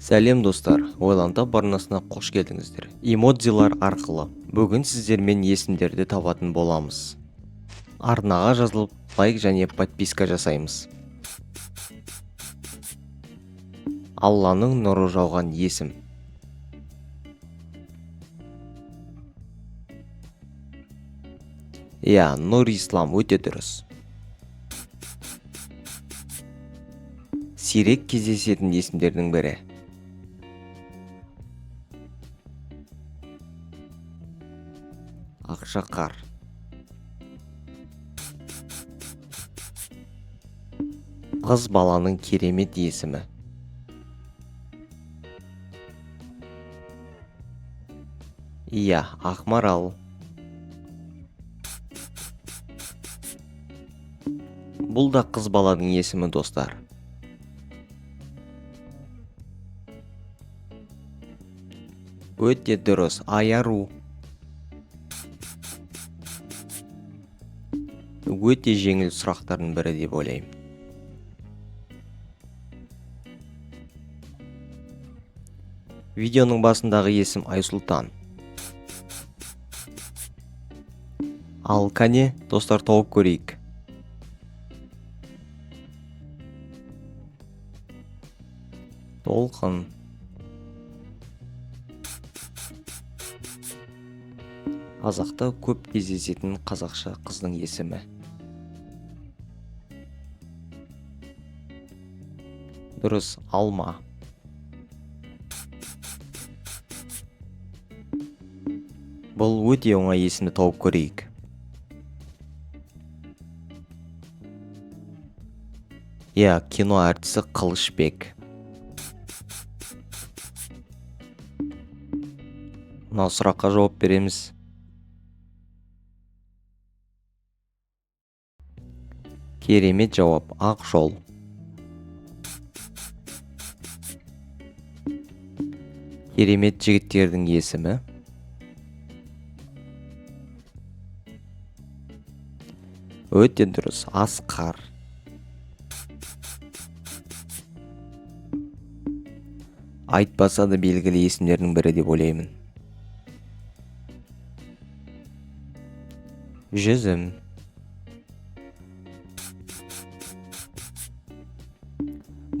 Сәлем достар, ойланта барнасына қош келдіңіздер. Эмодзилар арқылы бүгін сіздермен есімдерді табатын боламыз. Арнаға жазылып, лайк және подписка жасаймыз. Алланың нұры жауған есім. Нұр ислам өте дұрыс. Сирек кездесетін есімдердің бірі. Ақшақар. Қыз баланың керемет есімі. Ақмарал. Бұл да қыз баланың есімі, достар. Өте дұрыс, Аяру. Өте жеңіл сұрақтардың бірі деп ойлаймын. Видеоның басындағы есім Айсұлтан. Ал кәне, достар, тауып көрейік. Толқын. Қазақта көп кездесетін қазақша қыздың есімі. Дұрыс, Алма. Бұл өте оңай есімді тауып көрейік. Кино әртісі Қылышбек. Мынау сұраққа жауап береміз. Керемет жауап, Ақжол. Керемет жігіттердің есімі. Өте дұрыс, Асқар. Айтпаса да белгілі есімдердің бірі деп ойлаймын. Жүзім.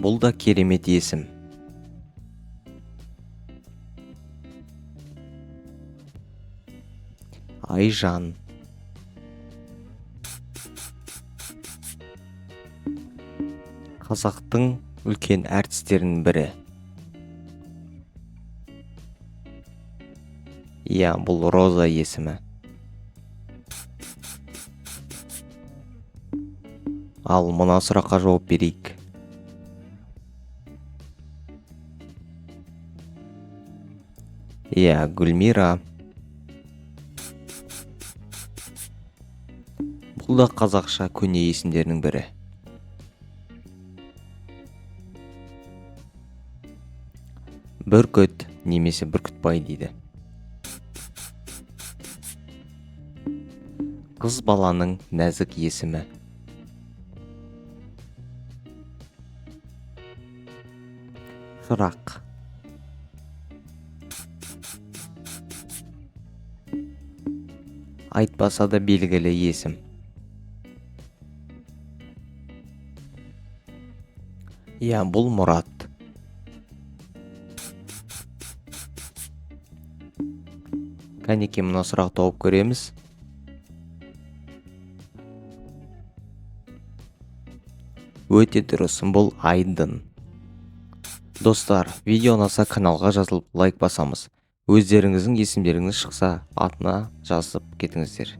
Бұл да керемет есім. Айжан. Қазақтың үлкен әртістерінің бірі. Бұл Роза есімі. Ал мына сұраққа жауап берейік. Гүлмира. Бұл да қазақша көне есімдерінің бірі. Бүркіт немесе Бүркітбай дейді. Қыз баланың нәзік есімі. Шырақ. Айтпаса да белгілі есім. Бұл Мұрат. Кәнеке, мына сұрақ тауып көреміз. Өте дұрыс, бұл Айдын. Достар, видео ұнаса каналға жазылып лайк басамыз. Өздеріңіздің есімдеріңіз шықса, атына жазып кетіңіздер.